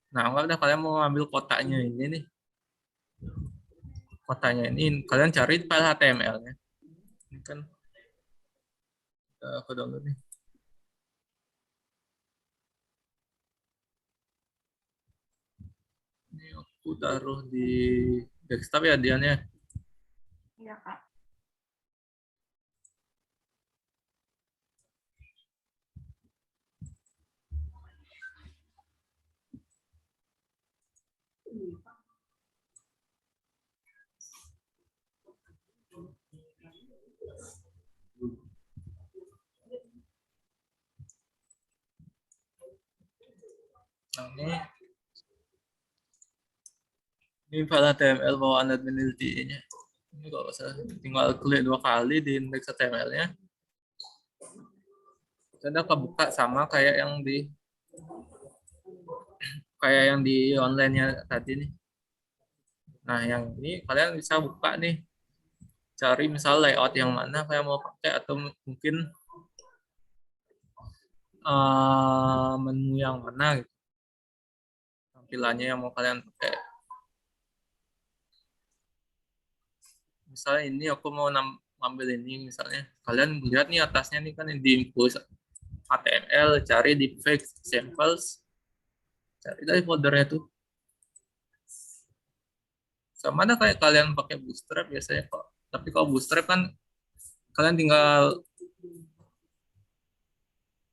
Nah, anggaplah kalian mau ambil kotaknya ini nih. Kotaknya ini kalian cari file HTML-nya. Ini kan aku download nih. Ini aku taruh di desktop ya Diannya. Iya, Kak. Nah, ini file HTML bawaan admin LTE-nya. Ini kalau saya tinggal klik 2 kali di indeks HTML-nya. Sudah kebuka sama kayak yang di online-nya tadi nih. Nah, yang ini kalian bisa buka nih. Cari misal layout yang mana kalian mau pakai atau mungkin menu yang mana gitu. Tampilannya yang mau kalian pakai. Misalnya ini aku mau ngambil ini misalnya. Kalian lihat nih atasnya nih kan di info HTML, cari di fake samples, cari dari foldernya tuh. Sama ada kayak kalian pakai Bootstrap biasanya kok. Tapi kalau Bootstrap kan kalian tinggal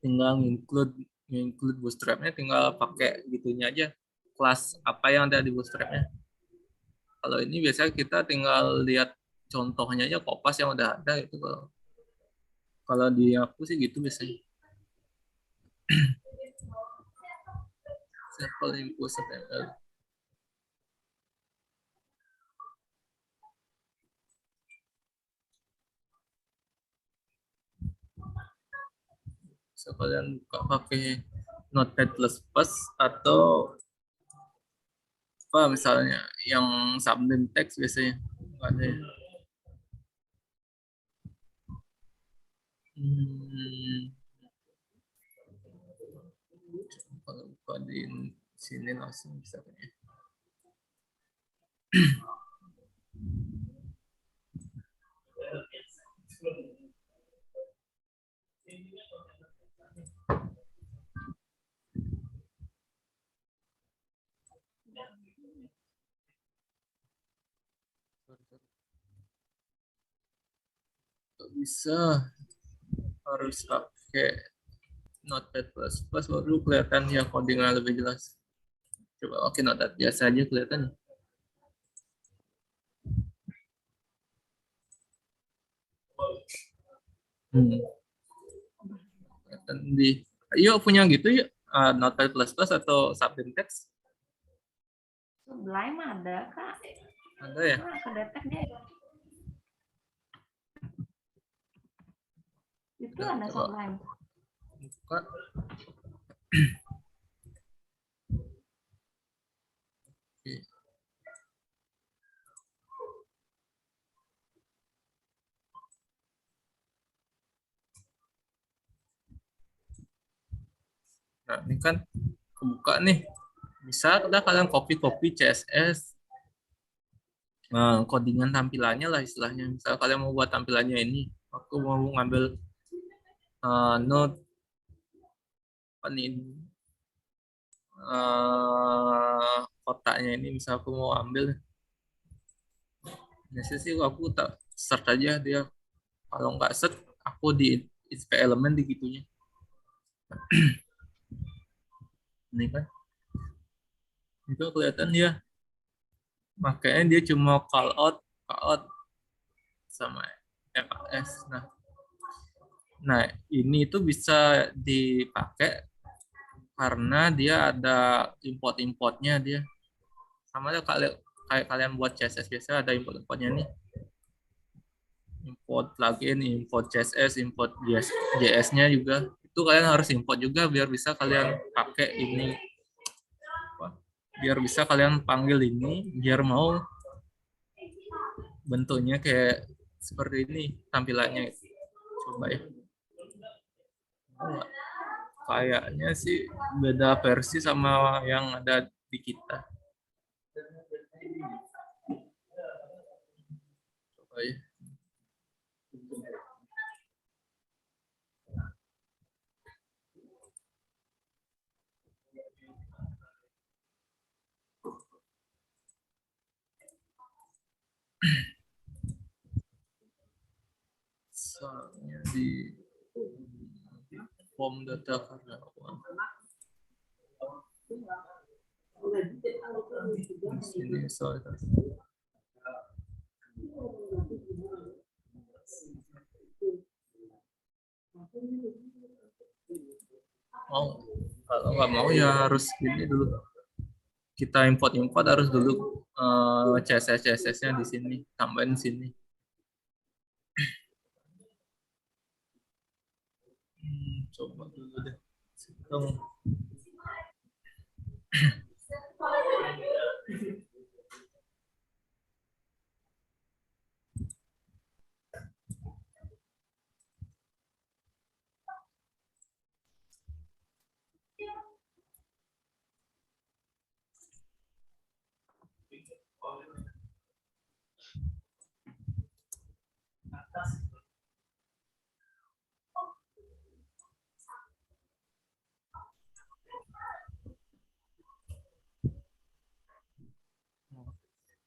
tinggal include Bootstrapnya, tinggal pakai gitunya aja. Kelas apa yang ada di Bootstrapnya. Kalau ini biasanya kita tinggal lihat contohnya aja, kopas yang udah ada gitu. Kalau di aku sih gitu biasanya. Sample info HTML. Bisa kalian buka pakai Notepad++ atau apa misalnya yang sublim text biasanya ada ya. Kalau buka di sini langsung bisa kayaknya. Bisa harus pakai Notepad++ baru kelihatan ya codingnya lebih jelas. Coba oke Notepad biasa aja kelihatan. Kelihatan di yuk punya gitu ya Notepad++ atau Sublim Text? Sublime ada, Kak. Ada ya? Nah, kedetek dia. Itu Udah, ada coba Sublime. buka. Oke. Nah, ini kan kebuka nih. Bisa udah kalian copy CSS, codingan tampilannya lah istilahnya. Misal kalian mau buat tampilannya ini, aku mau ngambil node ini kotaknya ini, misal aku mau ambil. Biasanya sih aku tak search aja dia. Kalau nggak search, aku di ISP elemen di gitunya. Ini kan, itu kelihatan dia. Makanya dia cuma call out sama FAS. Nah, ini itu bisa dipakai karena dia ada import-importnya dia. Sama aja kayak kalian buat CSS biasa ada import-importnya nih. Import plugin, import CSS, import JS-nya juga. Itu kalian harus import juga biar bisa kalian pakai ini. Biar bisa kalian panggil ini, biar mau bentuknya kayak seperti ini tampilannya. Coba ya. Kayaknya sih beda versi sama yang ada di kita. Coba ya. Soalnya di form data karyawan. Di sini soalnya. Oh, kalau nggak mau ya harus gini dulu. Kita import harus dulu CSS-nya di sini, tambahin sini. Coba dulu deh. Hitung.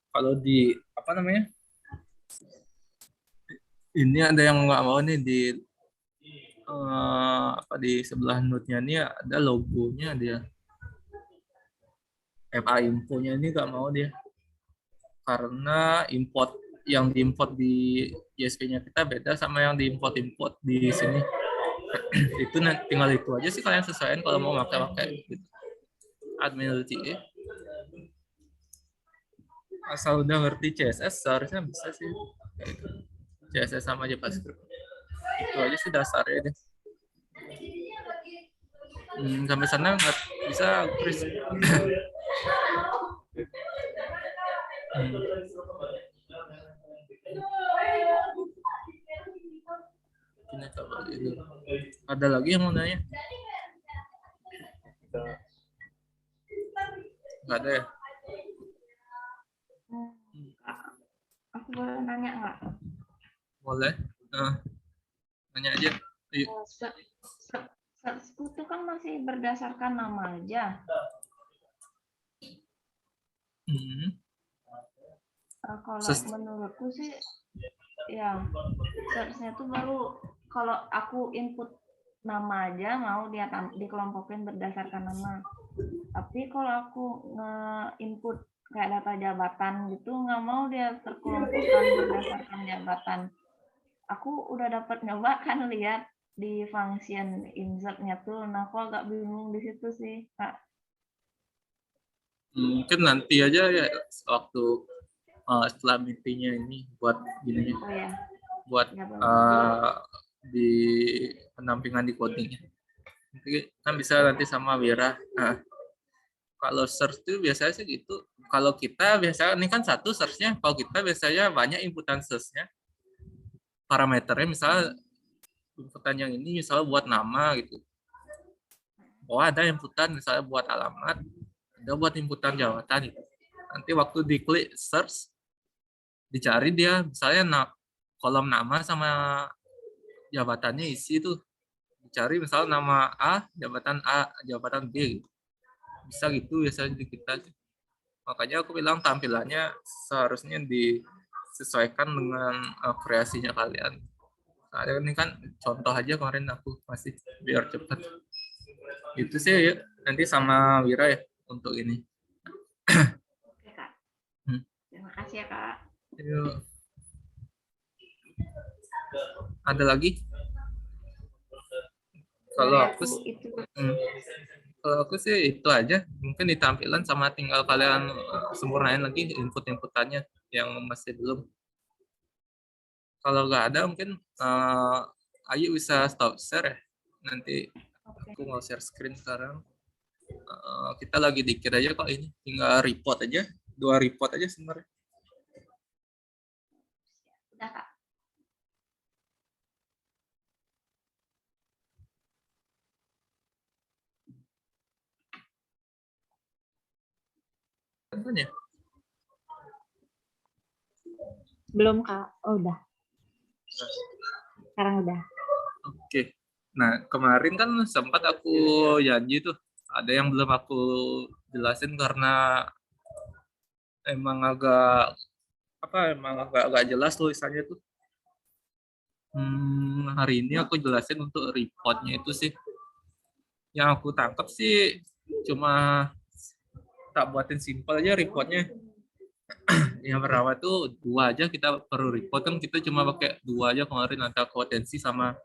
Kalau di apa namanya? Ini ada yang nggak mau nih di apa di sebelah node-nya ini ada logonya dia. FA infonya ini nggak mau dia karena yang diimport di JSP-nya kita beda sama yang diimport di sini. Itu tinggal itu aja sih kalian sesuaikan kalau mau pakai gitu. Admin LTE. Asal udah ngerti CSS seharusnya bisa sih. CSS sama JavaScript. Itu aja sih dasarnya deh. Sampai sana nggak bisa Chris. Ini coba itu. Ada lagi yang mau nanya? Nggak ada ya? Aku boleh nanya nggak? Boleh. Nanya aja. Yuk. Search-ku itu kan masih berdasarkan nama aja. Kalau menurutku sih, ya search-nya tuh baru kalau aku input nama aja mau dia dikelompokin berdasarkan nama. Tapi kalau aku nge-input kayak data jabatan gitu, nggak mau dia terkelompokkan berdasarkan jabatan. Aku udah dapat nyoba kan lihat di function insert-nya tuh, nah aku agak bingung di situ sih, Kak. Mungkin nanti aja ya waktu setelah meetingnya ini buat gini, Oh ya. Buat di pendampingan di codingnya. Nanti kan bisa nanti sama Wira. Kalau search itu biasanya sih gitu. Kalau kita biasanya ini kan satu search-nya, kalau kita biasanya banyak inputan search-nya. Parameternya misalnya inputan yang ini misalnya buat nama gitu. Oh ada inputan misalnya buat alamat, ada buat inputan jabatan gitu. Nanti waktu diklik search dicari dia misalnya kolom nama sama jabatannya isi tuh dicari misalnya nama A jabatan B gitu. Bisa gitu biasanya di kita. Makanya aku bilang tampilannya seharusnya disesuaikan dengan kreasinya kalian. Nah, ini kan contoh aja kemarin aku masih biar cepat. Itu sih ya. Nanti sama Wira ya untuk ini. Oke, Kak. Terima kasih ya, Kak. Yuk. Ada lagi? Kalau aku sih itu aja. Mungkin di tampilan sama tinggal kalian sempurnain lagi inputannya yang masih belum. Kalau nggak ada mungkin Ayu bisa stop share ya. Nanti aku mau share screen sekarang. Kita lagi dikit aja kok ini. Tinggal report aja. 2 report aja sebenarnya. Udah, Kak. kan ya? Belum, Kak. Oh, udah. Sekarang udah. Oke. Nah, kemarin kan sempat aku janji tuh, ada yang belum aku jelasin karena emang agak agak jelas tulisannya tuh. Hari ini aku jelasin untuk reportnya itu sih. Yang aku tangkap sih cuma tak buatin simpel aja reportnya. Yang pertama tuh 2 aja kita perlu report, kan kita cuma pakai 2 aja kemarin, ada kompetensi sama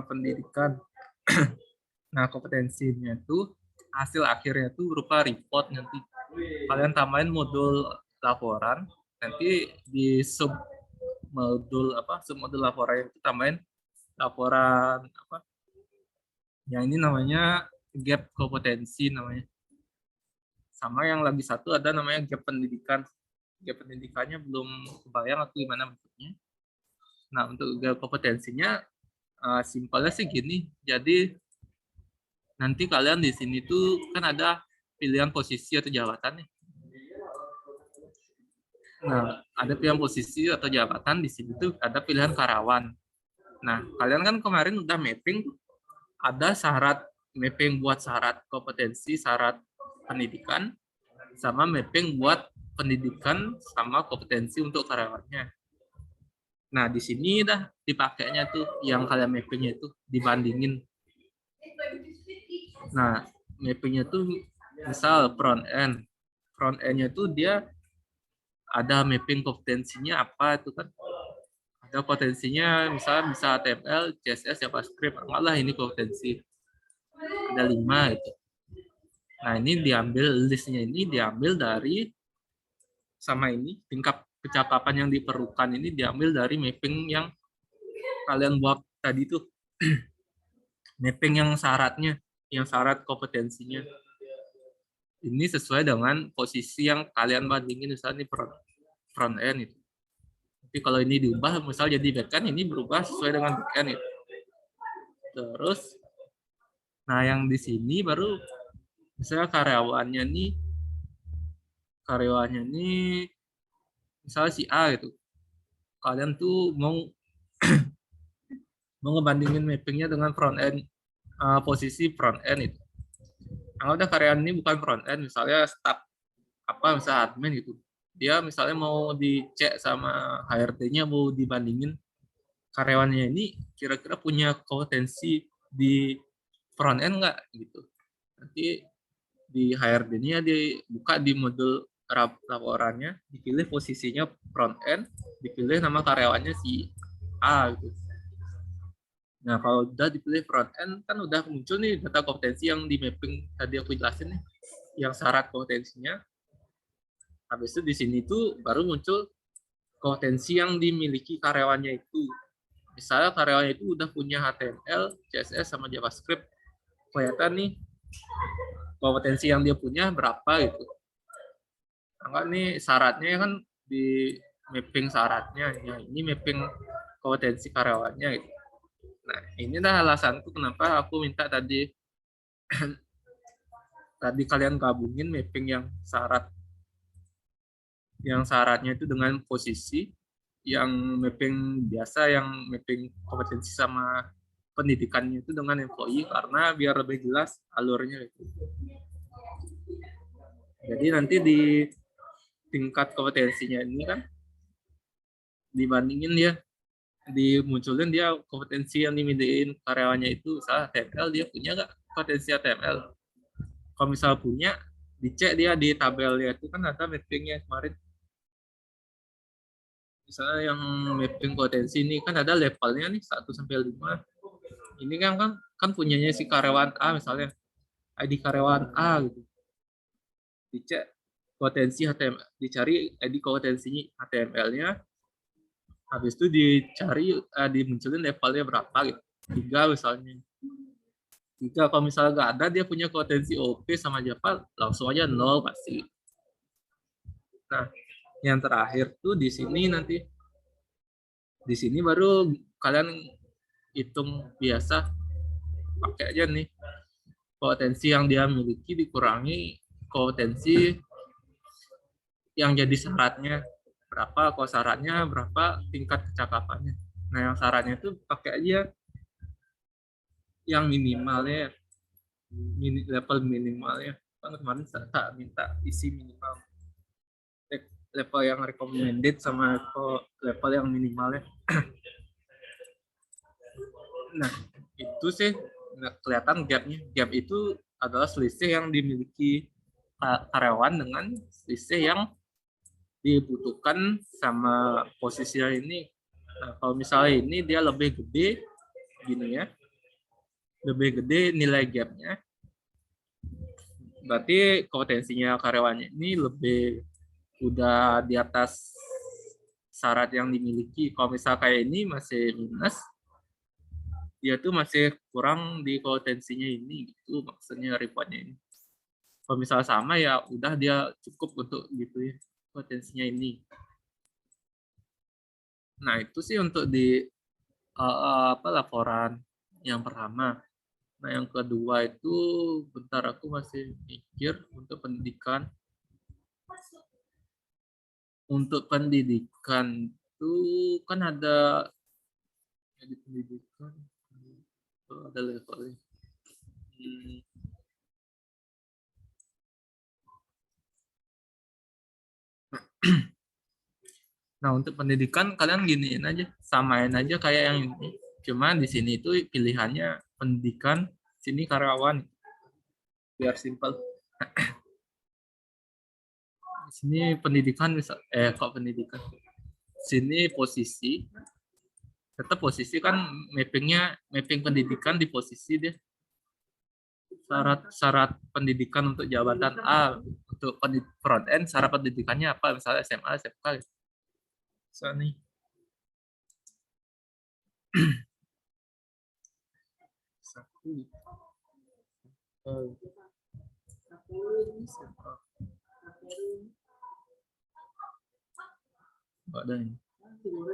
pendidikan. Nah, kompetensinya tuh hasil akhirnya tuh berupa report. Nanti kalian tambahin modul laporan, nanti di submodul laporan itu tambahin laporan apa yang ini namanya gap kompetensi namanya. Sama yang lagi satu ada namanya gap pendidikan. Gap pendidikannya belum kebayang aku gimana bentuknya. Nah, untuk gap kompetensinya simpelnya sih gini. Jadi nanti kalian di sini tuh kan ada pilihan posisi atau jabatan nih. Nah, ada pilihan posisi atau jabatan, di sini tuh ada pilihan karyawan. Nah, kalian kan kemarin udah mapping, ada syarat mapping buat syarat kompetensi, syarat pendidikan, sama mapping buat pendidikan sama kompetensi untuk karyawannya. Nah, di sini dah dipakainya tuh yang kalian mappingnya itu dibandingin. Nah, mappingnya tuh misal front end-nya tuh dia ada mapping kompetensinya apa itu kan, ada potensinya misalnya bisa HTML, CSS, JavaScript, malah ini kompetensi ada 5 itu. Nah, ini diambil listnya, ini diambil dari sama ini tingkat kecakapan yang diperlukan ini diambil dari mapping yang kalian buat tadi tuh. Mapping yang syaratnya, yang syarat kompetensinya ini sesuai dengan posisi yang kalian bandingin, misalnya ini front end itu. Tapi kalau ini diubah misal jadi backend, ini berubah sesuai dengan backend itu. Terus nah yang di sini baru misalnya karyawannya nih misalnya si A gitu. Kalian tuh mau ngebandingin mappingnya dengan front end, posisi front end itu. Anggapnya karyawan ini bukan front end, misalnya staff misalnya admin gitu. Dia misalnya mau dicek sama HRD-nya, mau dibandingin karyawannya ini kira-kira punya kompetensi di front end nggak gitu. Nanti di HRD-nya dibuka di modul laporannya, dipilih posisinya front end, dipilih nama karyawannya si A gitu. Nah, kalau udah dipilih front end kan udah muncul nih data kompetensi yang di mapping tadi aku jelasin nih, yang syarat kompetensinya. Habis itu di sini tuh baru muncul kompetensi yang dimiliki karyawannya itu. Misalnya karyawannya itu udah punya HTML, CSS, sama JavaScript. Kelihatan nih kompetensi yang dia punya berapa gitu. Enggak nih syaratnya kan di mapping syaratnya. Ya, ini mapping kompetensi karyawannya gitu. Nah, ini dah alasanku kenapa aku minta tadi kalian gabungin mapping yang syaratnya itu dengan posisi, yang mapping biasa, yang mapping kompetensi sama pendidikannya itu dengan employee, karena biar lebih jelas alurnya itu. Jadi nanti di tingkat kompetensinya ini kan dibandingin dia, dimunculin dia kompetensi yang dimilikin karyawannya itu, misalnya HTML, dia punya nggak kompetensi HTML. Kalau misal punya, dicek dia di tabelnya itu kan ada mappingnya kemarin. Misalnya yang mapping kompetensi ini kan ada levelnya nih 1 sampai 5. Ini kan punyanya si karyawan A, misalnya ID karyawan A gitu. Dicek potensi HTML, dicari ID kompetensinya HTML-nya. Habis itu dicari dimunculin levelnya berapa gitu. 3 misalnya. 3 kalau misalnya nggak ada dia punya kompetensi OP sama Java, langsung aja 0 pasti. Nah, yang terakhir tuh di sini nanti. Di sini baru kalian hitung biasa, pakai aja nih kompetensi yang dia miliki dikurangi kompetensi yang jadi syaratnya berapa, kalau syaratnya berapa tingkat kecakapannya. Nah yang syaratnya itu pakai aja yang minimalnya, level minimalnya. Kan kemarin tak minta isi minimal, level yang recommended sama level yang minimalnya. Nah itu sih kelihatan gapnya. Gap itu adalah selisih yang dimiliki karyawan dengan selisih yang dibutuhkan sama posisinya ini. Nah, kalau misalnya ini dia lebih gede gini ya, lebih gede nilai gapnya, berarti kompetensinya karyawannya ini lebih udah di atas syarat yang dimiliki. Kalau misalnya kayak ini masih minus, dia tuh masih kurang di kompetensinya ini, itu maksudnya reportnya ini. Kalau misalnya sama ya udah dia cukup untuk gitu ya kompetensinya ini. Nah itu sih untuk di laporan yang pertama. Nah yang kedua itu bentar aku masih mikir untuk pendidikan. Untuk pendidikan itu kan ada di pendidikan ada levelnya. Nah untuk pendidikan kalian giniin aja, samain aja kayak yang ini. Cuma di sini itu pilihannya pendidikan, sini karyawan, biar simpel. Sini pendidikan misal, kok pendidikan. Sini posisi, tetap posisi kan mapping pendidikan di posisi dia. Syarat pendidikan untuk jabatan A, untuk front end syarat pendidikannya apa, misalnya SMA, SMK gitu. So nih.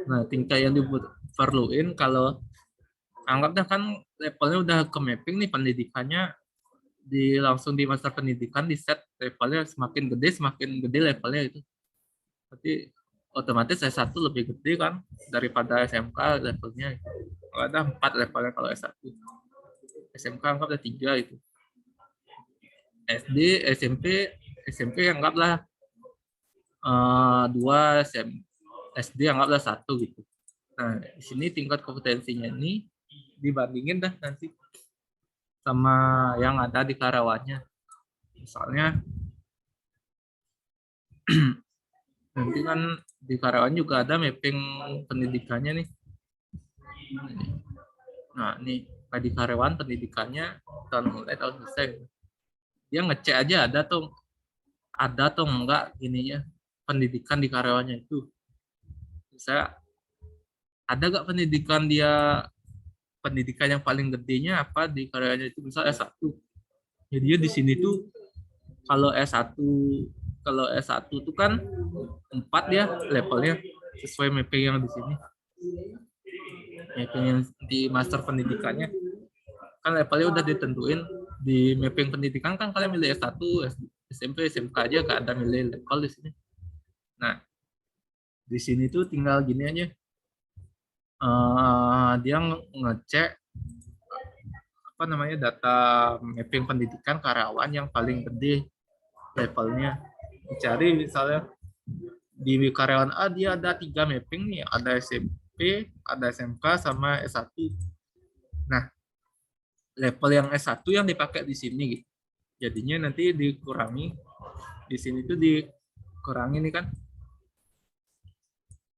Nah, tingkat yang diperluin kalau anggapnya kan levelnya udah ke mapping nih pendidikannya, langsung di master pendidikan di set levelnya semakin gede levelnya itu. Berarti otomatis S1 lebih gede kan daripada SMK levelnya. Kalau ada 4 levelnya kalau S1. SMK anggap ada 3 itu. SD, SMP anggaplah 2, SD anggaplah 1 gitu. Nah, di sini tingkat kompetensinya ini dibandingin dah nanti sama yang ada di karyawannya. Misalnya nanti kan di karyawan juga ada mapping pendidikannya nih. Nah, nih di karyawan pendidikannya tahun mulai tahun selesai. Dia ngecek aja ada tuh enggak ininya pendidikan di karyawannya itu. Misalnya ada nggak pendidikan yang paling gedenya apa di karyawannya itu, misalnya S1. Jadi dia di sini tuh kalau S1 tuh kan 4 ya levelnya sesuai mapping yang di sini. Mapping yang di master pendidikannya kan levelnya udah ditentuin di mapping pendidikan kan, kalian milih S1, SMP, SMK aja gak ada milih level di sini. Nah, di sini tuh tinggal gini aja. Dia ngecek apa namanya data mapping pendidikan karyawan yang paling gede levelnya. Dicari misalnya di karyawan A dia ada 3 mapping nih, ada SMP, ada SMK sama S1. Nah, level yang S1 yang dipakai di sini gitu. Jadinya nanti dikurangi di sini tuh dikurangi nih kan.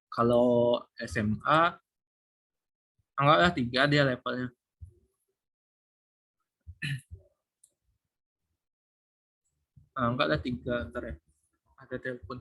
Kalau SMA anggaplah 3 dia levelnya. Anggaplah 3 ntar ya. Ada telepon.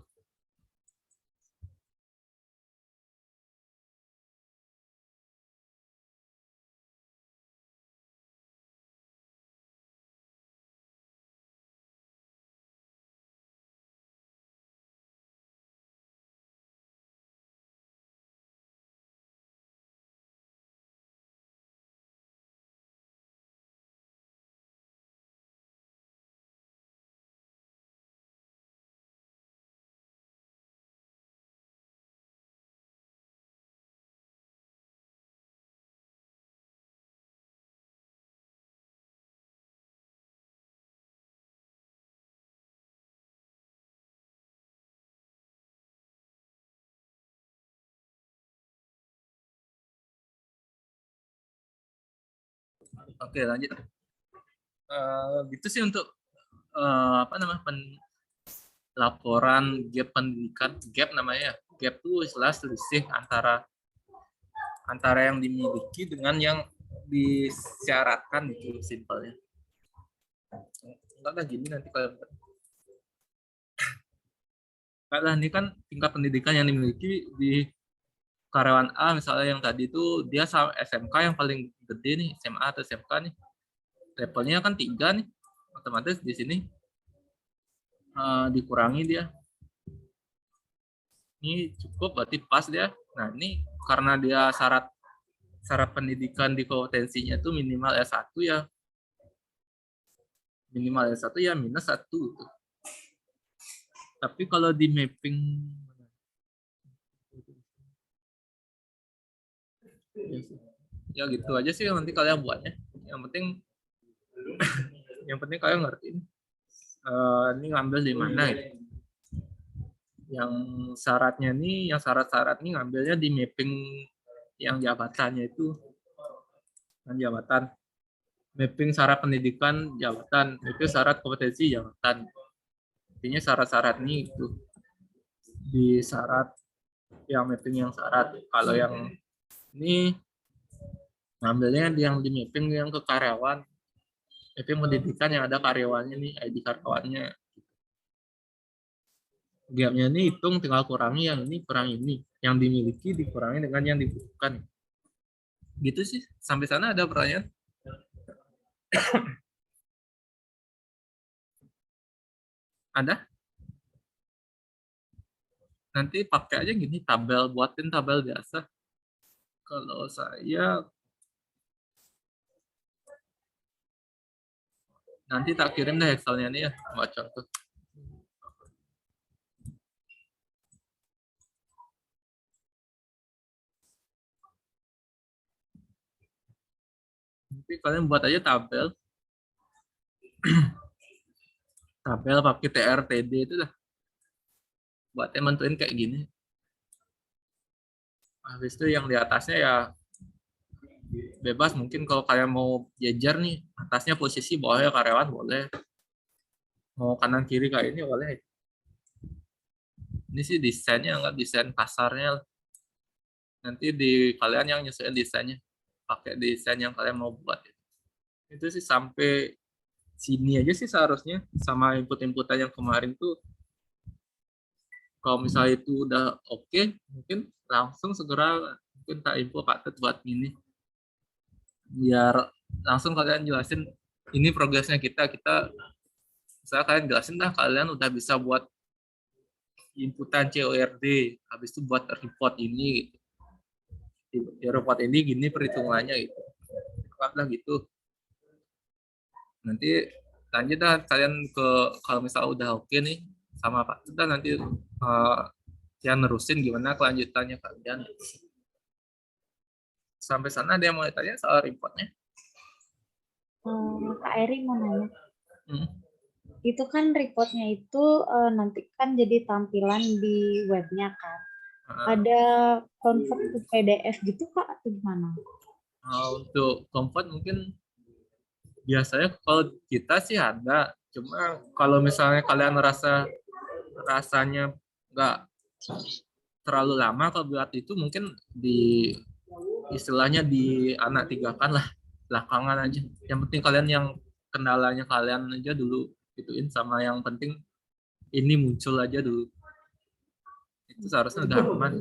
Oke, lanjut. Gitu sih untuk laporan gap pendidikan. Gap namanya. Gap itu istilah selisih antara yang dimiliki dengan yang disyaratkan, itu simpelnya. Enggak lah gini nanti kalau ini kan tingkat pendidikan yang dimiliki di karyawan A misalnya, yang tadi itu dia sama SMK yang paling gede nih, SMA atau SMK nih, levelnya kan 3 nih, otomatis di sini dikurangi dia. Ini cukup berarti pas dia. Nah ini karena dia syarat pendidikan di kompetensinya itu minimal S1 ya. Minimal S1 ya -1 gitu. Tapi kalau di mapping ya gitu aja sih nanti kalian buatnya. Yang penting kalian ngertiin ini ngambil di mana gitu. Yang syaratnya nih, yang syarat-syarat nih ngambilnya di mapping yang jabatannya itu. Kan jabatan. Mapping syarat pendidikan jabatan, itu syarat kompetensi jabatan. Intinya syarat-syarat nih itu. Di syarat yang mapping yang syarat. Kalau yang ini ngambilnya yang di mapping yang ke karyawan. Mapping pendidikan yang ada karyawannya nih, ID karyawannya. Gapnya ini hitung, tinggal kurangi yang ini, kurang ini. Yang dimiliki dikurangi dengan yang dibutuhkan. Gitu sih. Sampai sana ada pertanyaan? Ada? Nanti pakai aja gini, tabel, buatin tabel biasa. Kalau saya nanti tak kirim deh Excelnya nih ya, buat contoh. Nanti kalian buat aja tabel. Tabel pakai TRTD itu lah. Buatnya menentuin kayak gini. Habis itu yang di atasnya ya bebas, mungkin kalau kalian mau jejer nih, atasnya posisi, bawahnya karyawan boleh. Mau kanan kiri kayak ini boleh. Ini sih desainnya, enggak desain kasarnya. Nanti di kalian yang nyesuaiin desainnya. Pakai desain yang kalian mau buat. Itu sih sampai sini aja sih seharusnya, sama input-inputan yang kemarin tuh. Kalau misalnya itu udah oke, mungkin langsung segera mungkin tak info Pak Tet buat ini. Biar langsung kalian jelasin ini progresnya kita misalnya kalian jelasin dah kalian udah bisa buat inputan CORD, habis itu buat report ini gitu. Di report ini gini perhitungannya gitu. Lah gitu. Nanti lanjut dah kalian ke, kalau misalnya udah oke nih sama Pak Tet, nanti yang nerusin gimana kelanjutannya kalian. Sampai sana ada yang mau tanya soal reportnya? Kak Eri mau nanya. Itu kan reportnya itu nanti kan jadi tampilan di webnya kan. Ada convert ke PDF gitu Kak atau gimana? Untuk convert mungkin biasanya kalau kita sih ada. Cuma kalau misalnya kalian rasanya nggak terlalu lama kalau buat itu, mungkin di istilahnya di anak tigakan lah belakangan aja. Yang penting kalian yang kendalanya kalian aja dulu gituin, sama yang penting ini muncul aja dulu. Itu seharusnya udah aman.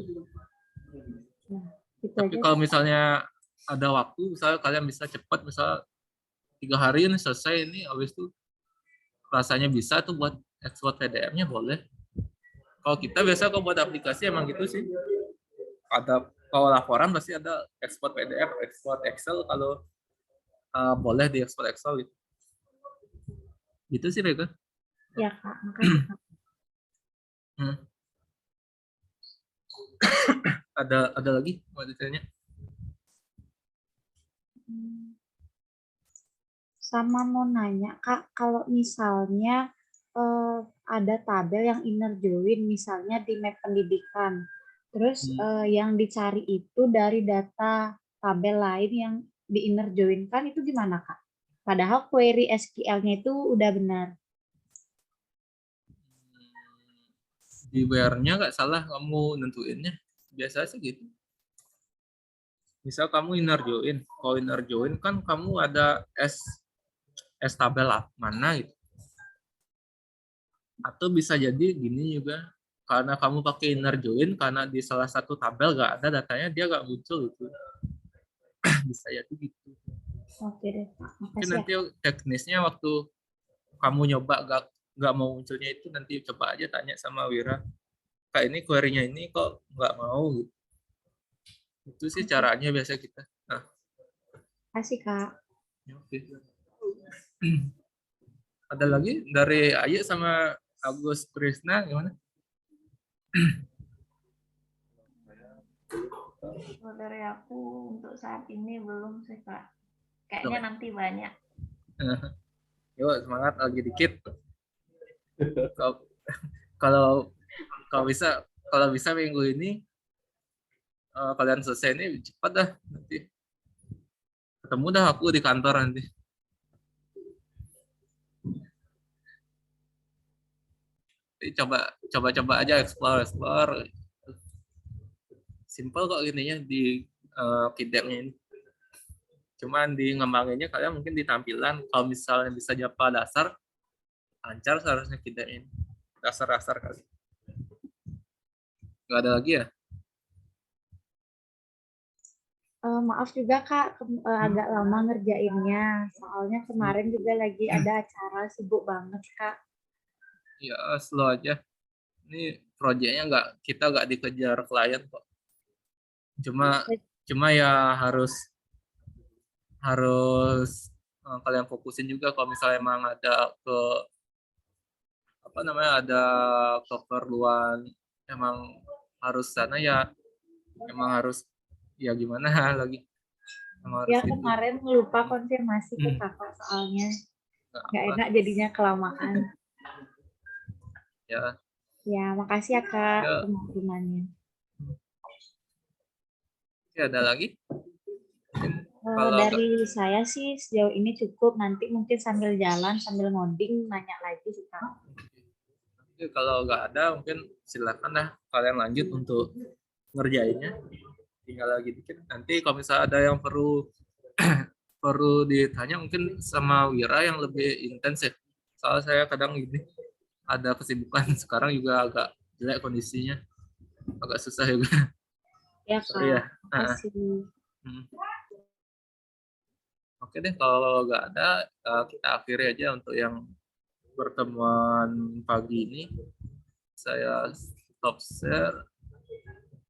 Tapi kalau misalnya ada waktu, misalnya kalian bisa cepat, misal 3 hari ini selesai ini, habis itu rasanya bisa tuh buat ekspor PDF-nya boleh. Kalau kita biasa kalau buat aplikasi emang gitu sih. Ada kalau laporan pasti ada ekspor PDF, ekspor Excel kalau boleh di ekspor Excel gitu. Gitu sih Rega. Ya Kak, makasih Kak. Ada lagi mau ditanya? Sama mau nanya Kak, kalau misalnya ada tabel yang inner join misalnya di map pendidikan, terus yang dicari itu dari data tabel lain yang di inner join kan itu gimana Kak? Padahal query SQL-nya itu udah benar. Di where-nya nggak salah kamu nentuinnya. Biasa sih gitu. Misal kamu inner join. Kalau inner join kan kamu ada S tabel mana gitu. Atau bisa jadi gini juga. Karena kamu pakai inner join, karena di salah satu tabel nggak ada datanya, dia nggak muncul gitu. Bisa jadi gitu. Oke deh, Mungkin makasih nanti teknisnya waktu kamu nyoba nggak mau munculnya itu, nanti coba aja tanya sama Wira. Kak, ini query-nya ini kok nggak mau gitu. Itu sih caranya biasa kita. Nah, Makasih Kak. oke. Ada lagi dari Ayu sama Agus Krisna gimana? Kalau dari aku untuk saat ini belum sih Kak. Kayaknya nanti banyak. Yuk semangat lagi dikit. Kalau bisa minggu ini kalian selesai ini cepat dah, nanti ketemu dah aku di kantor nanti. Jadi coba aja explore. Simple kok ininya di kidapnya ini. Cuman di ngembanginnya kalian mungkin di tampilan, kalau misalnya bisa Java dasar, lancar seharusnya kidapnya ini. Dasar kali. Nggak ada lagi ya? Maaf juga Kak, agak lama ngerjainnya. Soalnya kemarin juga lagi ada acara, sibuk banget Kak. Ya slow aja. Ini proyeknya kita nggak dikejar klien kok. Cuma ya harus kalian fokusin juga kalau misalnya emang ada ada keperluan emang harus sana ya, emang harus ya gimana lagi. Ya kemarin lupa konfirmasi ke kakak soalnya nggak enak jadinya kelamaan. Ya. Ya makasih ya Kak pemahamannya. Ya, ada lagi? Dari saya sih sejauh ini cukup. Nanti mungkin sambil jalan sambil ngoding nanya lagi sih Kak. Oke, kalau nggak ada mungkin silakan dah kalian lanjut untuk ngerjainnya. Tinggal lagi dikit. Nanti kalau misalnya ada yang perlu ditanya mungkin sama Wira yang lebih intens ya. Soalnya saya kadang gini ada kesibukan sekarang juga agak jelek kondisinya, agak susah juga. Ya Kak. Ya. Makasih. Oke deh, kalau nggak ada kita akhiri aja untuk yang pertemuan pagi ini. Saya stop share.